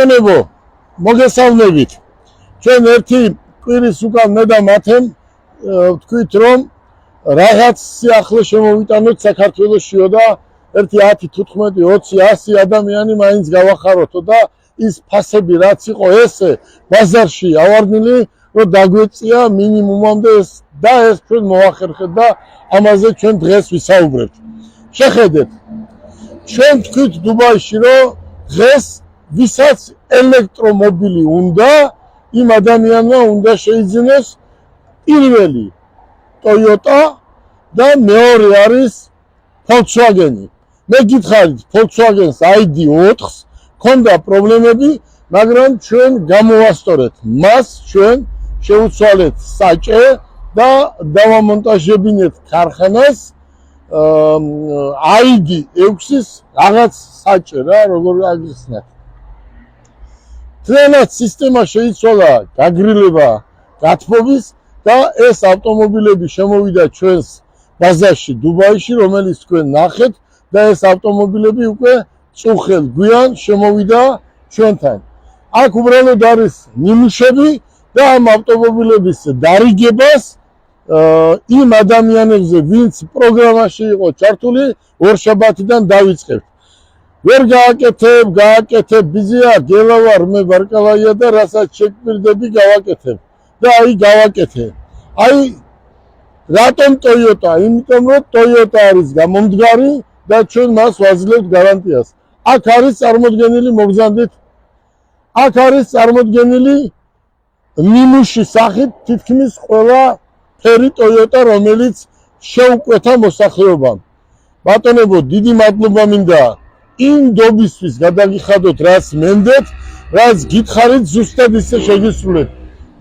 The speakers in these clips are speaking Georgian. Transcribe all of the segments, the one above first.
ბატონებო, მოგესალმებით. ჩვენ ერთი კვირის უკან მე და მათემ ვთქვით, რომ რაღაც სიახლე შემოვიტანოთ საქართველოსშიო და ერთი 10, 15, 20, 100 ადამიანი მაინც გავახაროთ და ის ფასები რაც იყო ესე ბაზარში ავარდნილი, რომ დაგვეწია მინიმუმამდე და ეს ჩვენ მოახერხეთ და ამაზე ჩვენ დღეს ვისაუბრებთ. შეხედეთ, ჩვენ ვთქვით დუბაიში, რომ დღეს ვისაც ელექტრომობილი უნდა, იმ ადამიანმა უნდა შეიძინოს პირველი Toyota და მეორე არის Volkswagen-ი. მე გითხარით, Volkswagen-ს ID4-ს ქონდა პრობლემები, მაგრამ ჩვენ გამოვასწორეთ. მას ჩვენ შევუცვალეთ საჭე და დავამონტაჟებინეთ ქარხანას ID6-ის რაღაც საჭე რა, როგორ აგიხსნათ. Თლიანად სისტემა შეიცვალა გაგრილება გათბობის და ეს ავტომობილები შემოვიდა ჩვენს ბაზარში დუბაიში, რომელიც თქვენ ნახეთ და ეს ავტომობილები უკვე წუხელ გვიან შემოვიდა ჩვენთან. აქ უბრალოდ არის ნიმუშები და ამ ავტომობილების დარიგებას იმ ადამიანებზე, ვინც პროგრამაში იყო ჩართული, ორშაბათიდან დავიწყებთ. ვერ გააკეთებ, ბიზია, გელავარ, მე ბარკალაია და რასაც შეგვირდები გავაკეთებ. და აი გავაკეთე. აი რატომ Toyota? იმიტომ რომ Toyota არის გამომდგარი და ჩვენ მას ვაძლევთ გარანტიას. აქ არის წარმოდგენილი, მოგზანდით, აქ არის წარმოდგენილი ნიმუშის სახით თითქმის ყველა ფერი Toyota, რომელიც შეუკვეთა მოსახლეობამ. ბატონებო, დიდი მადლობა მინდა იმ დობისთვის გადაგიხადოთ, რაც მენდეთ, რაც გითხარით, ზუსტად ისე შეგისრულეთ.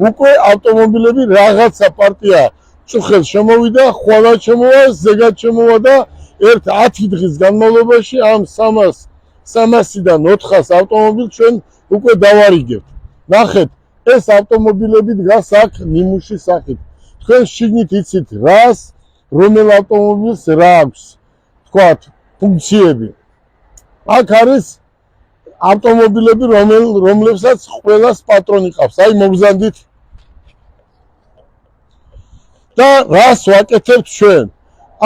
უკვე ავტომობილები რაღაცა პარტია წუხელ შემოვიდა, ხვალად შემოვა, ზეგად შემოვა და 10 დღის განმავლობაში ამ 300-დან 400 ავტომობილს ჩვენ უკვე დავარიგებთ. ნახეთ, ეს ავტომობილები დგას აქ ნიმუშის სახით. თქვენ შიგნით იცით რას, რომელ ავტომობილს რა აქვს, თქვათ, ფუნქციები. აქ არის ავტომობილები, რომლებსაც ყველას პატრონი ყავს. აი მოგზანდით. და რას ვაკეთებთ ჩვენ?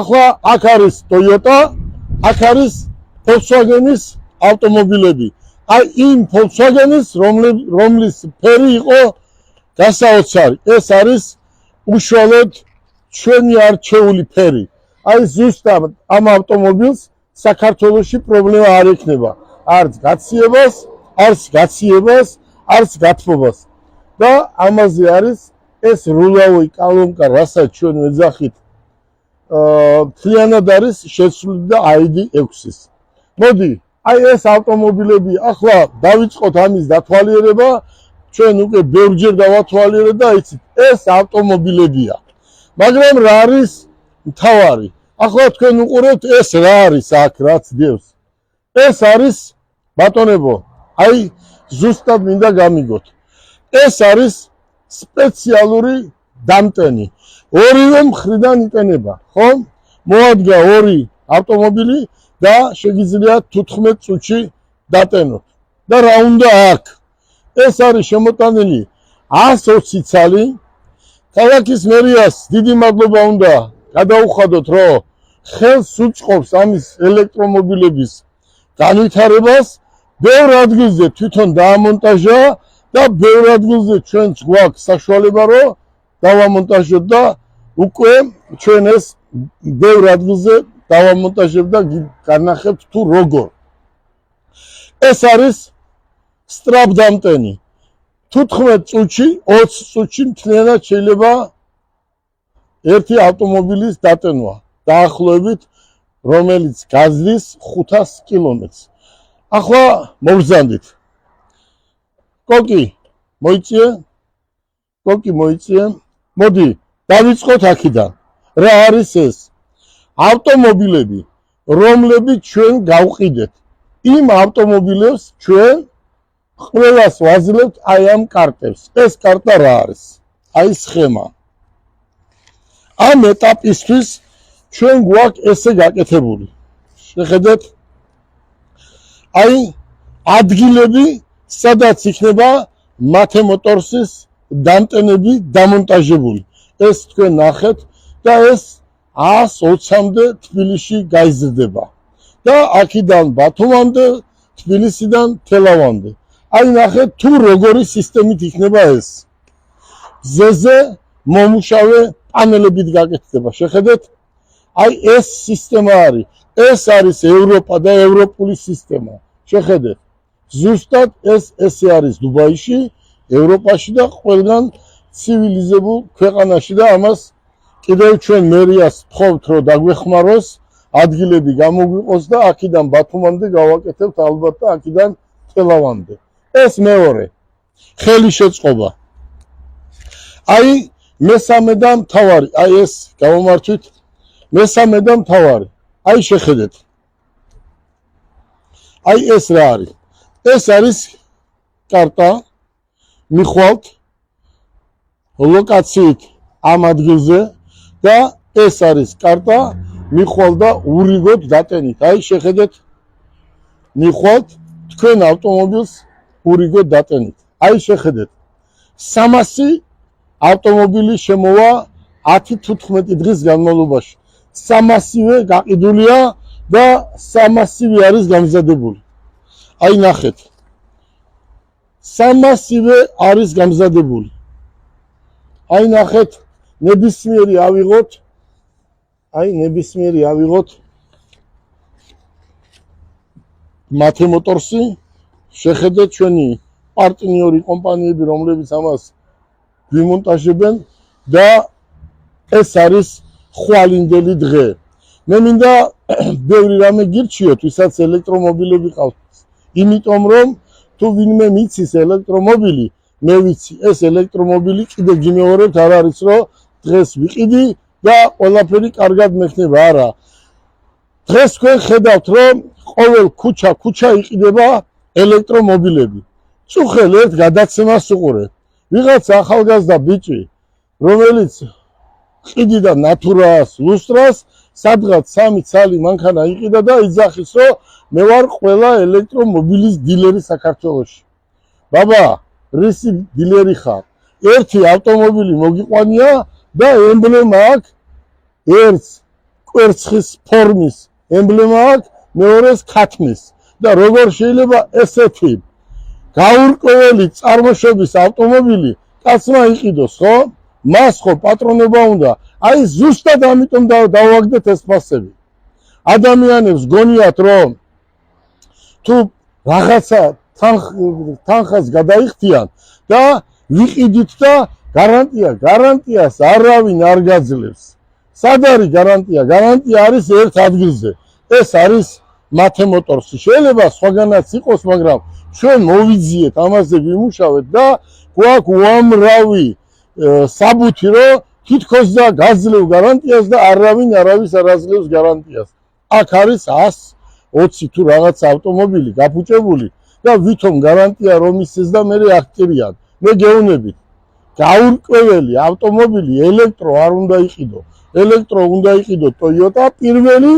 ახლა აქ არის Toyota, აქ არის Volkswagen-ის ავტომობილები. აი იმ Volkswagen-ის, რომლის ფერი იყო გასაოცარი. ეს არის უშუალოდ ჩვენი არჩეული ფერი. აი ზუსტად ამ ავტომობილს საქართველოში პრობლემა არ ექნება. არც გაციებას, არც გათბობას. და ამაზე არის ეს რულავი კალონკა, რასაც ჩვენ ვეძახით, მთლიანად არის შეცვლილი და ID6-ის. მოდი, აი ეს ავტომობილები, ახლა დავიწყოთ ამის დათვალიერება, ჩვენ უკვე ბევრჯერ დავათვალიერეთ და იცით, ეს ავტომობილებია. მაგრამ რა არის მთავარი? ახლა თქვენ უყურებთ, ეს რა არის აქ, რაც დევს. ეს არის, ბატონებო, აი ზუსტად მინდა გამიგოთ. ეს არის სპეციალური დამტენი. ორივე მხრიდან იტანება, ხო? მოადგა ორი ავტომობილი და შეგიძლიათ 14 წუთში დატენოთ. და რა უნდა აქ? ეს არის შემოტანილი 120 ცალი. ქალაქის მერიას დიდი მადლობა უნდა გადაუხადოთ, რომ ხელს უწყობს ამის ელექტრომობილების განვითარებას. ბევრ ადგილზე თვითონ დაამონტაჟა და ბევრ ადგილზე ჩვენც გვაქვს საშუალება, რომ დავამონტაჟოთ და უკვე ჩვენ ეს ბევრ ადგილზე დავამონტაჟებთ და განახებთ თუ როგორ. ეს არის სტრაპდამტენი. 14 წუთში, 20 წუთში მთლიანად შეიძლება ერთი ავტომობილის დატენვა. დაახლოებით, რომელიც გაძლის 500 კილომეტრს. ახლა მოვზანდით. კოკი მოიწიე. მოდი, დავიწყოთ აქედან. რა არის ეს? ავტომობილები, რომლებიც ჩვენ გავყიდეთ. იმ ავტომობილებს ჩვენ ყველას ვაძლევთ აი ამ კარტებს. ეს კარტა რა არის? აი სხემა. ამ ეტაპისთვის ჩვენ გვაქვს ესე გაკეთებული. შეხედეთ, აი ადგილები, სადაც იქნება მათე მოტორსის დამტენები დამონტაჟებული. ეს თქვენ ნახეთ და ეს 120-მდე თბილისში გაიზრდება და აქედან ბათუმამდე, თბილისიდან თელავამდე. აი ნახეთ თუ როგორი სისტემით იქნება ეს. მზეზე მომუშავე პანელებით გაკეთდება. შეხედეთ? აი ეს სისტემა არის. ეს არის ევროპა და ევროპული სისტემა. შეხედეთ? ზუსტად ესე არის დუბაიში, ევროპაში და ყველგან ცივილიზებულ ქვეყანაში და ამას კიდევ ჩვენ მერიას ვთხოვთ, რომ დაგვეხმაროს, ადგილები გამოგვიყოს და აქედან ბათუმამდე გავაკეთებთ ალბათ და აქედან თელავამდე. ეს მეორე. ხელი შეწყობა. აი მესამე და მთავარი, აი ეს გავამართვით მესამე და მთავარი. აი შეხედეთ. აი ეს რა არის? ეს არის კარტა, მიხვალთ ლოკაციით ამ ადგილზე და ეს არის კარტა, მიხვალ და ურიგოთ დატენით. აი შეხედეთ, მიხვალთ თქვენ ავტომობილს ურიგოთ დატენით. აი შეხედეთ. 300 ავტომობილი შემოვა 10-15 დღის განმავლობაში. 300-ვე გაყიდულია და 300-ვე არის გამზადებული. აი ნახეთ. 300-ვე არის გამზადებული. აი ნახეთ, ნებისმიერი ავიღოთ. აი ნებისმიერი ავიღოთ მათე მოტორსი. შეხედეთ ჩვენი პარტნიორი კომპანიები, რომლებიც ამას გვიმონტაჟებენ და ეს არის ხვალინდელი დღე. მე მინდა ბევრი რამე გირჩიოთ, ვისაც ელექტრომობილები ყავთ. იმიტომ რომ თუ ვინმე მიცის ელექტრომობილი, მე ვიცი, ეს ელექტრომობილი კიდე გიმეორებთ არ არის, რომ დღეს ვიყიდი და ყველაფერი კარგად მექნება, არა. დღეს თქვენ ხედავთ, რომ ყოველ ქუჩა იყიდება ელექტრომობილები. წუხელ ერთ გადაცემას უყურეთ. ვიღაც ახალგაზრდა ბიჭი, რომელიც ყიდიდა ნატურას, ლუსტრას, სადღაც 3 ცალი მანქანა იყიდა და იძახის, რომ მე ვარ ყველა ელექტრომობილის დილერი საქართველოში. ბაბა, რისი დილერი ხარ? ერთი ავტომობილი მოგიყვანია და ემბლემა აქვს, ერთს კვერცხის ფორმის ემბლემა აქვს, მეორეს ქათმის. და როგორ შეიძლება ესეთი გაურკვეველი წარმოშობის ავტომობილი კაცმა იყიდოს, ხო? მას ხო პატრონობა უნდა. აი ზუსტად ამიტომ დავაგდეთ ეს ფასები. ადამიანებს გონიათ, რომ თუ რაღაცა თანხას გადაიხდიან და ვიყიდით და გარანტიას არავინ არ გაძლევს. სად არის გარანტია? გარანტია არის ერთ ადგილზე. ეს არის მათე მოტორსი. შეიძლება სხვაგანაც იყოს, მაგრამ ჩვენ მოვიძიეთ, ამაზე ვიმუშავეთ და გვაქვს უამრავი საბუთი, რომ თითქოს და გაძლევ გარანტიას და არავინ არავის არ აძლევს გარანტიას. აქ არის 120 თუ რაღაც ავტომობილი გაფუჭებული და ვითომ გარანტია რომ ისეს და მე აქტირიან. მე გეუბნებით, გაურკვეველი ავტომობილი ელექტრო არ უნდა იყიდო. ელექტრო უნდა იყიდო Toyota პირველი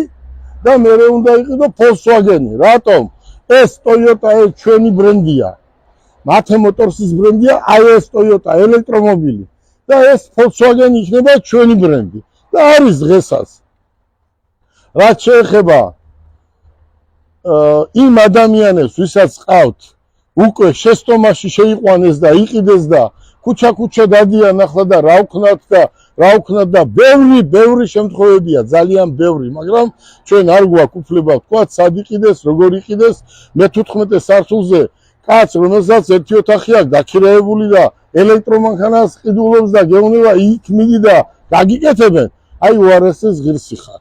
და მერე უნდა იყიდო Volkswagen. რატომ? ეს Toyota ეს ჩვენი ბრენდია. მათე მოტორსის ბრენდია, აი ეს Toyota ელექტრომობილი. და ეს Volkswagen იქნება ჩვენი ბრენდი. და არის დღესაც. რაც შეეხება იმ ადამიანებს, ვისაც ყავთ, უკვე შეცდომაში შეიყვანეს და იყიდეს და ქუჩა დადიან ახლა და რა ვქნათ და ბევრი შემთხვევებია, ძალიან ბევრი, მაგრამ ჩვენ არ გვაქვს უფლება ვთქვათ, სად იყიდეს, როგორ იყიდეს. მე-15 სართულზე კაც, რომელსაც ერთი ოთახი აქვს დაქირავებული და ელექტრომანქანას ყიდულობს და გეუბნება იქ მიდი და გაგიკეთებენ, აი უარესეს ღირსი ხარ.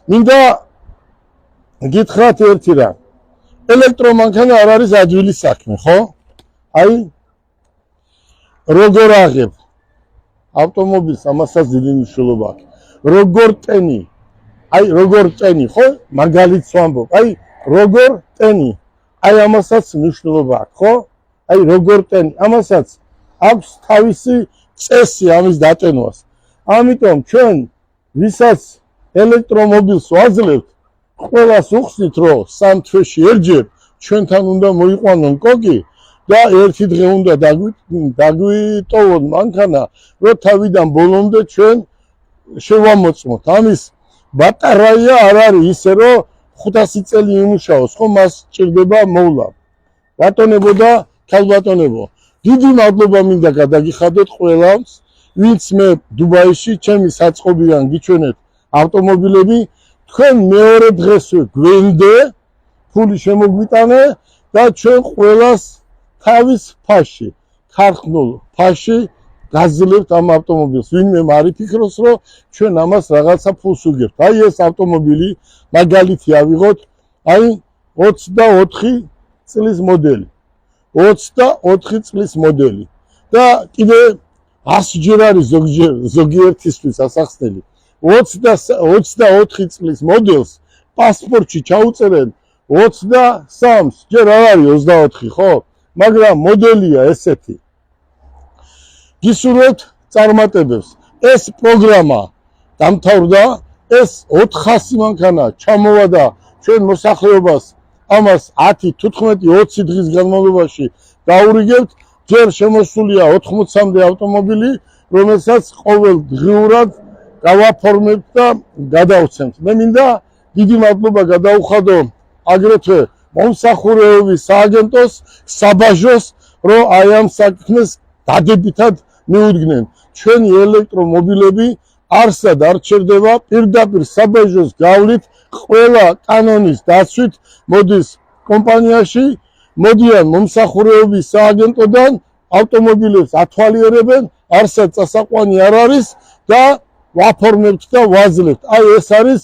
მინდა გითხრათ ერთი რამ. ელექტრომანქანა არ არის ადვილი საქმე, ხო? აი როგორ აღებ ავტომობილს, ამასაც დიდი მნიშვნელობა აქვს. როგორ ტენი, ხო? მაგალითს ვამბობ. აი როგორ ტენი, აი ამასაც მნიშვნელობა აქვს, ხო? აი როგორ ტენი, ამასაც აქვს თავისი წესი ამის დატენვას. ამიტომ ჩვენ ვისაც ელექტრომობილს ვაძლევთ, ყველას უხსნით, რომ 3 თვეში ერთჯერ ჩვენთან უნდა მოიყვანონ კოკი და ერთი დღე უნდა დაგვიტოვონ მანქანა, რომ თავიდან ბოლომდე ჩვენ შევამოწმოთ. ამის ბატარეა არ არის ისე, რომ 500 წელი იმუშაოს, ხო მას ჭირდება მოვლა. ბატონებო და ქალბატონებო, დიდი მადლობა მინდა გადაგიხადოთ ყველას, ვინც მე დუბაიში ჩემი საწყობიდან გიჩვენეთ ავტომობილები, თქვენ მეორე დღესვე გვენდე ფული შემოგვიტანე და ჩვენ ყველას თავის ფაში, ქართულ ფაში გაძლევთ ამ ავტომობილს. ვინმე არ იფიქროს, რომ ჩვენ ამას რაღაცა ფულს უგებთ. აი ეს ავტომობილი მაგალითი ავიღოთ, აი 24 წლის მოდელი. 24 წლის მოდელი. და კიდე 100 ჯერ არის ზოგიერთისთვის ასახსნელი. 24 წლის მოდელს პასპორტში ჩაუწერენ 23-ს, ჯერ არ არის 24, ხო? მაგრამ მოდელია ესეთი. გისურვებთ წარმატებებს. ეს პროგრამა დამთავრდა, ეს 400 მანქანა ჩამოვადა ჩვენ მოსახლეობას, ამას 10, 15, 20 დღის განმავლობაში დაურიგებთ. ჯერ შემოსულია 80-მდე ავტომობილი, რომელსაც ყოველდღიურად გავაფორმებთ და გადავცემთ. მე მინდა დიდი მადლობა გადაუხადო აგრეთვე მომსახურეობის სააგენტოს, საბაჟოს, რომ აი ამ საქმეს დადებითად მიუდგნენ. ჩვენი ელექტრომობილები არსად არ ჩერდება, პირდაპირ საბაჟოს გავლით, ყველა კანონის დაცვით მოდის კომპანიაში, მოდიან მომსახურეობის სააგენტოდან, ავტომობილებს ათვალიერებენ, არსად წასაყვანი არ არის და ვაფორმებთ და ვაძლევთ. აი ეს არის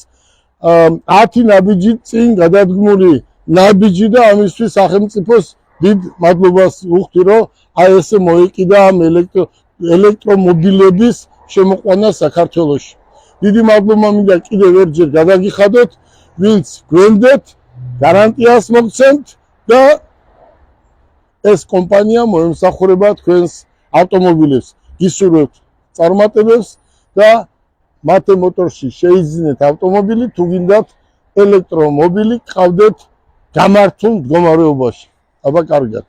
10 ნაბიჯი წინ გადადგმული ნაბიჯი და ამისთვის სახელმწიფოს დიდ მადლობას ვუხდი, რომ აი ესე მოეკიდა ამ ელექტრომობილების შემოყვანა საქართველოში. დიდი მადლობა მინდა კიდევ ერთჯერ გადაგიხადოთ, ვინც გვენდეთ, გარანტიას მოგცემთ და ეს კომპანია მოემსახურება თქვენს ავტომობილებს. გისურვებთ წარმატებებს და მათე მოტორში შეიძინეთ ავტომობილი, თუ გინდათ ელექტრომობილი, გყავდეთ გამართულ მდგომარეობაში. აბა კარგად.